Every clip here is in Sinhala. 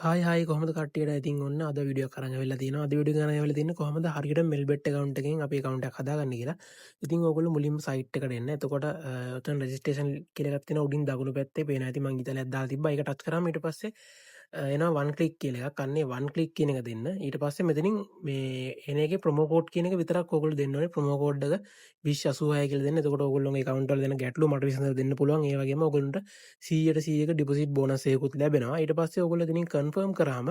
හායි කොහොමද කට්ටියට ඉතින් ඔන්න අද වීඩියෝ එකක් අරන් ඇවිල්ලා තියෙනවා. අද වීඩියෝ එක අරන් ඇවිල්ලා තින්නේ කොහොමද හරියට මෙල්බෙට් account එකෙන් අපේ account එකක් හදාගන්නේ කියලා. ඉතින් ඔයගොල්ලෝ මුලින්ම site එකට එන්න. එතකොට ඔතන registration කියලා එකක් තියෙනවා. උඩින් දකුණු පැත්තේ පේනවා. ඉතින් මං ඉතලයක් දාලා තිබ්බා. ඒක ටච් කරාම ඊට පස්සේ එනවා one click කියලා එකක්. අන්නේ one click කියන එක දෙන්න. ඊට පස්සේ මෙතනින් මේ එන එකේ promo code කියන එක විතරක් ඔයගොල්ලෝ දෙන්න ඕනේ. promo code එක 2086 කියලා දෙන්න. එතකොට ඔයගොල්ලෝගේ account වල දෙන ගැටලු මට විසඳලා දෙන්න පුළුවන්. ඒ වගේම ඔයගොල්ලන්ට 100% ඩිපොසිට් බෝනස් එකකුත් ලැබෙනවා. ඊට පස්සේ ඔයගොල්ලෝ එතනින් කන්ෆර්ම් කරාම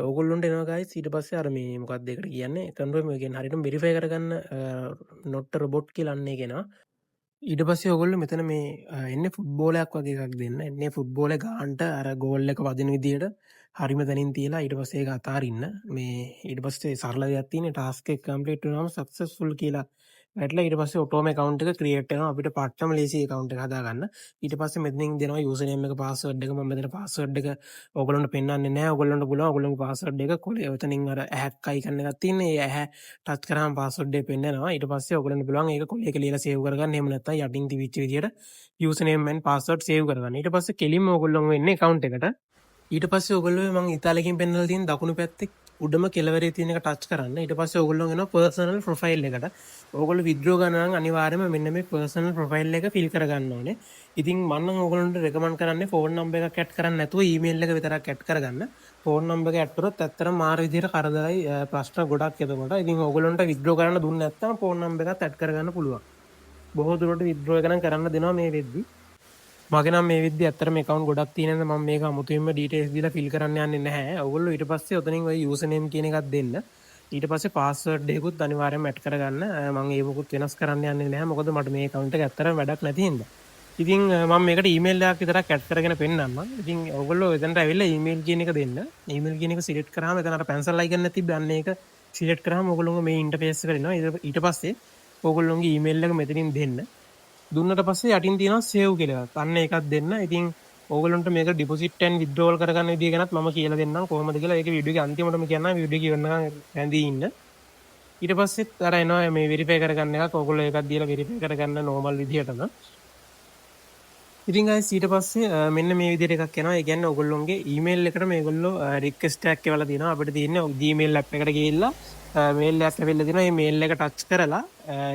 ඔගොල්ලොන්ට එනවා ගයිස්. ඊට පස්සේ අර මේ මොකක්ද ඒකට කියන්නේ කන්ෆර්ම් එකෙන් හරියටම වෙරිෆයි කරගන්න not robot කියලා අන්නේ කෙනා. ඊට පස්සේ ඔයගොල්ලෝ මෙතන මේ එන්නේ ෆුට්බෝලයක් වගේ එකක් දෙන්න. එන්නේ ෆුට්බෝලේ ගානට අර ගෝල් එක වදින විදියට හරිම තැනින් තියලා ඊට පස්සේ ඒක අතාරින්න. මේ ඊට පස්සේ සරල දෙයක් තියෙන ටාස්ක් එක කම්ප්ලීට් වුණාම සක්සස්ෆුල් කියලා වැටලා ඊට පස්සේ ඔටෝම account එක ක්‍රියේට් වෙනවා. අපිට පාටම ලේසි account එක හදාගන්න. ඊට පස්සේ මෙතනින් දෙනවා යූසර් නේම් එක පාස්වර්ඩ් එක. මම මෙතන පාස්වර්ඩ් එක ඔයගොල්ලන්ට පෙන්වන්නේ නැහැ. ඔයගොල්ලන්ට පුළුවන් ඔයගොල්ලන්ගේ පාස්වර්ඩ් එක කොලේ එතනින් අර ඇහැක් අයිකන් එකක් තියෙන. ඒ ඇහැ ටච් කරාම පාස්වර්ඩ් එක පෙන්නනවා. ඊට පස්සේ ඔයගොල්ලන්ට පුළුවන් ඒක කොලේ එක ලියලා සේව් කරගන්න. එහෙම නැත්නම් යටින් තිබිච්ච විදියට user name and password save කරගන්න. ඊට පස්සේ කෙලින්ම ඔයගොල්ලෝ වෙන්නේ account එකට. ඊට පස්සේ ඔයගොල්ලෝ මම ඉතාලියකින් පෙන්නලා තියෙන දකුණු පැත්තේ උඩම කෙළවරේ තියෙන එක ටච් කරන්න. ඊට පස්සේ ඔයගොල්ලෝ එනවා personal profile එකට. ඔයගොල්ලෝ withdraw ගන්න නම් අනිවාර්යයෙන්ම මෙන්න මේ personal profile එක fill කරගන්න ඕනේ. ඉතින් මම නම් ඔයගොල්ලන්ට recommend කරන්නේ phone number එකක් add කරන්න නැතුව email එක විතරක් add කරගන්න. phone number එක add කරොත් ඇත්තටම මාර විදියට කරදරයි ප්‍රශ්න ගොඩක් එතකොට. ඉතින් ඔයගොල්ලන්ට withdraw කරන්න දුන්නේ නැත්නම් phone number එකත් add කරගන්න පුළුවන්. බොහෝ දුරට withdraw එක නම් කරන්න දෙනවා මේ වෙද්දි. මගේ නම් මේ විදිහට ඇත්තටම account ගොඩක් තියෙන නිසා මම මේක අමුතුවෙන්ම details දීලා fill කරන්න යන්නේ නැහැ. ඔයගොල්ලෝ ඊට පස්සේ ඔතනින් ඔය user name කියන එකක් දෙන්න. ඊට පස්සේ password එකකුත් අනිවාර්යයෙන්ම add කරගන්න. මම ඒ මොකුත් වෙනස් කරන්න යන්නේ නැහැ. මොකද මට මේ account එක ඇත්තටම වැඩක් නැති හින්දා. ඉතින් මම මේකට email එකක් විතරක් add කරගෙන පෙන්නන්නම්. ඉතින් ඔයගොල්ලෝ එතනට ඇවිල්ලා email කියන එක දෙන්න. email කියන එක select කරාම එතන අර pencil icon එක තිබ්බ අන්න ඒක select කරාම ඔයගොල්ලෝගේ මේ interface එකට එනවා. ඊට පස්සේ ඔයගොල්ලෝගේ email එක මෙතනින් දෙන්න. දුන්නට පස්සේ යටින් තියෙනවා save කියලා එකක්. අන්න ඒකත් දෙන්න. ඉතින් ඕගොල්ලන්ට මේක deposit and withdrawal කරගන්න විදිය ගැනත් මම කියලා දෙන්නම් කොහොමද කියලා. ඒක වීඩියෝ එකේ අන්තිමටම කියන්නම්. වීඩියෝ එක ඉවරනකම් රැඳී ඉන්න. ඊට පස්සෙත් අර එනවා මේ verify කරගන්න එකක්. ඕගොල්ලෝ ඒකත් දීලා verify කරගන්න normal විදියටම. ඉතින් guys ඊට පස්සේ මෙන්න මේ විදියට එකක් එනවා. ඒ කියන්නේ ඔයගොල්ලොන්ගේ email එකට මේගොල්ලෝ request එකක් එවලා තියෙනවා. අපිට තියෙන්නේ Gmail app එකට ගිහිල්ලා මේල් එකක් ඇවිල්ලා තිනවා. මේ මේල් එක ටච් කරලා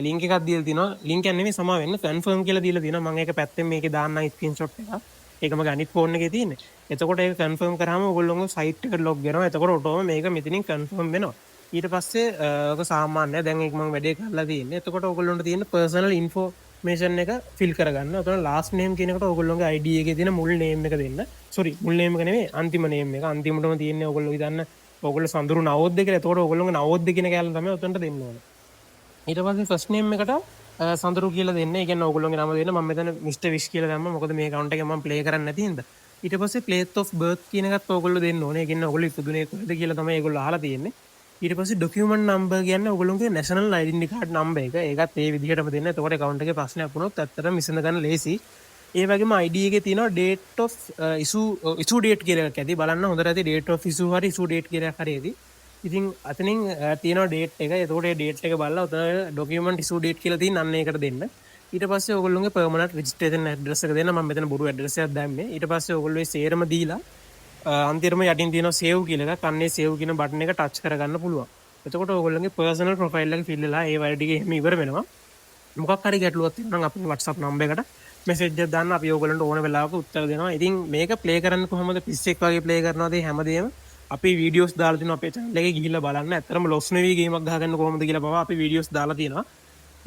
ලින්ක් එකක් දීලා තිනවා. ලින්ක් එක නෙමෙයි සමා වෙන්න confirm කියලා දීලා තිනවා. මම ඒක පැත්තෙන් මේකේ දාන්නම් screenshot එකක්. ඒක මගේ අනිත් ෆෝන් එකේ තියෙන්නේ. එතකොට ඒක confirm කරාම ඔයගොල්ලෝගේ site එකට log වෙනවා. එතකොට ඔටෝම මේක මෙතනින් confirm වෙනවා. ඊට පස්සේ ඔක සාමාන්‍යයි. දැන් ඒක මම වැඩේ කරලා තියෙන්නේ. එතකොට ඔයගොල්ලන්ට තියෙන personal information එක fill කරගන්න. එතකොට last name කියන එකට ඔයගොල්ලෝගේ ID එකේ තියෙන මුල් name එක දෙන්න. sorry මුල් name එක නෙමෙයි අන්තිම name එක. අන්තිමටම තියෙන්නේ ඔයගොල්ලෝ හිතන්න ඔයගොල්ලෝ සඳුරු නවෝද්ද කියලා. එතකොට ඔයගොල්ලෝගේ නවෝද්ද කියන කැලේ තමයි උතන්ට දෙන්න ඕනේ. ඊට පස්සේ first name එකට සඳුරු කියලා දෙන්න. ඒ කියන්නේ ඔයගොල්ලෝගේ නම දෙන්න. මම මෙතන Mr. Wish කියලා දැම්මා. මොකද මේ account එකේ මම play කරන්නේ නැති හින්දා. ඊට පස්සේ place of birth කියන එකත් ඔයගොල්ලෝ දෙන්න ඕනේ. ඒ කියන්නේ ඔයගොල්ලෝ ඉපදුනේ කොහෙද කියලා තමයි ඒගොල්ලෝ අහලා තියෙන්නේ. ඊට පස්සේ document number කියන්නේ ඔයගොල්ලෝගේ national identity card number එක. ඒකත් ඒ විදිහටම දෙන්න. එතකොට account එකේ ප්‍රශ්නයක් වුණොත් ඇත්තටම විසඳ ගන්න ලේසි. ඒ වගේම ID එකේ තියෙනවා date of issue date කියලා එකක් ඇති. බලන්න හොඳට ඇති date of issue හරි issue date කියලා එකක් හරි ඇති. ඉතින් අතනින් තියෙනවා date එක. එතකොට ඒ date එක බලලා උතන document issue date කියලා තියෙන අන්න ඒකට දෙන්න. ඊට පස්සේ ඔයගොල්ලෝගේ permanent registration address එක දෙන්න. මම මෙතන බොරු address එකක් දැම්මේ. ඊට පස්සේ ඔයගොල්ලෝ ඒ සේරම දීලා අන්තිමට යටින් තියෙනවා save කියලා එකක්. අන්නේ save කියන බටන් එක touch කරගන්න පුළුවන්. එතකොට ඔයගොල්ලෝගේ personal profile එක fill වෙලා ඒ වැඩ ටික එහෙම ඉවර වෙනවා. මොකක් හරි ගැටලුවක් තියෙනවා නම් අපේ WhatsApp number එකට message එකක් දාන්න. අපි ඔයගොල්ලන්ට ඕන වෙලාවක උත්තර දෙනවා. ඉතින් මේක play කරන්න කොහොමද පිස්සෙක් වගේ play කරනවාද හැමදේම අපි වීඩියෝස් දාලා තිනවා අපේ channel එකේ ගිහිල්ලා බලන්න. ඇත්තටම loss නෙවෙයි ගේමක් ගහගන්න කොහොමද කියලා බව අපි වීඩියෝස් දාලා තියෙනවා.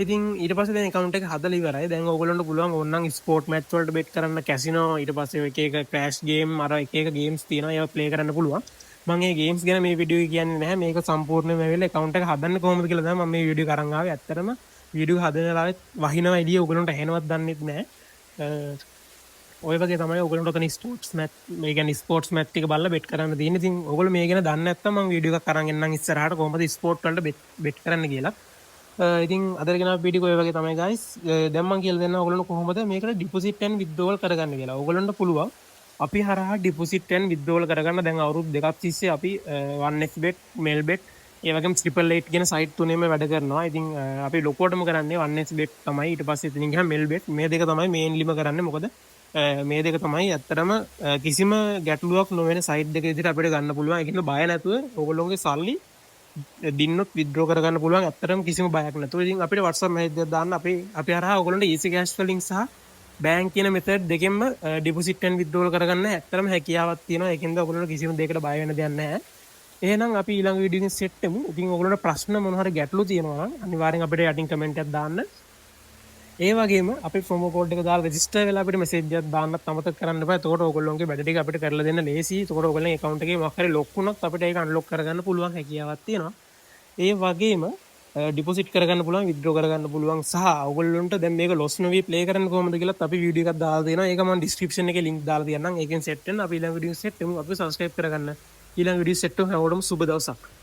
ඉතින් ඊට පස්සේ දැන් account එක හදලා ඉවරයි. දැන් ඔයගොල්ලන්ට පුළුවන් ඕනනම් sport match වලට bet කරන්න casino ඊට පස්සේ එක එක crash game අර එක එක games තියෙනවා. ඒවා play කරන්න පුළුවන්. මම මේ games ගැන මේ වීඩියෝ එක කියන්නේ නැහැ. මේක සම්පූර්ණයෙන්ම ඇවිල්ලා account එක හදන්න කොහොමද කියලා තමයි මම මේ වීඩියෝ එක අරන් ආවේ. ඇත්තටම වීඩියෝ හදන වෙලාවෙත් වහිනවා එළිය ඔයගොල්ලන්ට ඇහෙනවත් දන්නෙත් නැහැ. ඔය වගේ තමයි ඔයගොල්ලන්ට ඔතන ස්පෝර්ට්ස් මැච් මේ කියන්නේ ස්පෝර්ට්ස් මැච් ටික බලලා bet කරන්න තියෙන්නේ. ඉතින් ඔයගොල්ලෝ මේ ගැන දන්නේ නැත්නම් මම වීඩියෝ එකක් අරන් එන්නම් ඉස්සරහට කොහොමද ස්පෝර්ට් වලට bet කරන්න කියලා. ඉතින් අදට ගෙන වීඩියෝ ඔය වගේ තමයි guys. දැන් මම කියලා දෙන්නම් ඔයගොල්ලන්ට කොහොමද මේකට deposit and withdrawal කරගන්න කියලා. ඔයගොල්ලන්ට පුළුවන් අපි හරහා deposit and withdrawal කරගන්න. දැන් අවුරුදු දෙකක් තිස්සේ අපි 1xbet, mailbet ඒ වගේම 888 කියන සයිට් තුනේම වැඩ කරනවා. ඉතින් අපි ලොකුවටම කරන්නේ 1xbet තමයි. ඊට පස්සේ ඉතින් ගියා mailbet. මේ දෙක තමයි මේන්ලිම කරන්නේ. මොකද මේ දෙක තමයි ඇත්තටම කිසිම ගැටලුවක් නොවෙන සයිට් දෙක විදිහට අපිට ගන්න පුළුවන්. ඒකින්ද බය නැතුව ඕගොල්ලෝගේ සල්ලි දින්නොත් විත්ඩ්‍රෝ කරගන්න පුළුවන්. ඇත්තටම කිසිම බයක් නැතුව. ඉතින් අපිට WhatsApp message එකක් දාන්න අපි හරහා ඕගොල්ලන්ට easy cash වලින් සහ බෑන්ක් කියන මෙතඩ් දෙකෙන්ම ඩිපොසිට් and withdrawal කරගන්න ඇත්තටම හැකියාවක් තියෙනවා. ඒකින්ද ඕගොල්ලෝ කිසිම දෙයකට බය වෙන්න දෙයක් නැහැ. එහෙනම් අපි ඊළඟ වීඩියෝ එකෙන් සෙට් වෙමු. ඉතින් ඕගොල්ලන්ට ප්‍රශ්න මොන හරි ගැටලු තියෙනවා නම් අනිවාර්යෙන් අපිට යටින් කමෙන්ට් එකක් දාන්න. ඒ වගේම අපි ප්‍රොමෝ කෝඩ් එක දාලා රෙජිස්ටර් වෙලා අපිට මෙසේජ් එකක් දාන්නත් අමතක කරන්න එපා. එතකොට ඕගොල්ලෝගේ වැඩ ටික අපිට කරලා දෙන්න ලේසි. එතකොට ඕගොල්ලන්ගේ account එකේ මොකක් හරි ලොක් වුණොත් අපිට ඒක අන්ලොක් කරගන්න පුළුවන් හැකියාවක් තියෙනවා. ඒ වගේම ඩිපොසිට් කරගන්න පුළුවන්, විත්ඩ්‍රෝ කරගන්න පුළුවන් සහ ඕගොල්ලන්ට දැන් මේක ලොස් නොවි ප්ලේ කරන්න කොහොමද කියලාත් අපි වීඩියෝ එකක් දාලා දෙනවා. ඒක මම ඩිස්ක්‍රිප්ෂන් එකේ link දාලා තියන්නම්. ඒකෙන් සෙට් වෙන්න අපි ඊළඟ වීඩියෝ සෙට් වෙමු. අපි subscribe කරගන්න. ඊළඟ වීඩියෝ සෙට් වෙමු. හැමෝටම සුබ දවසක්.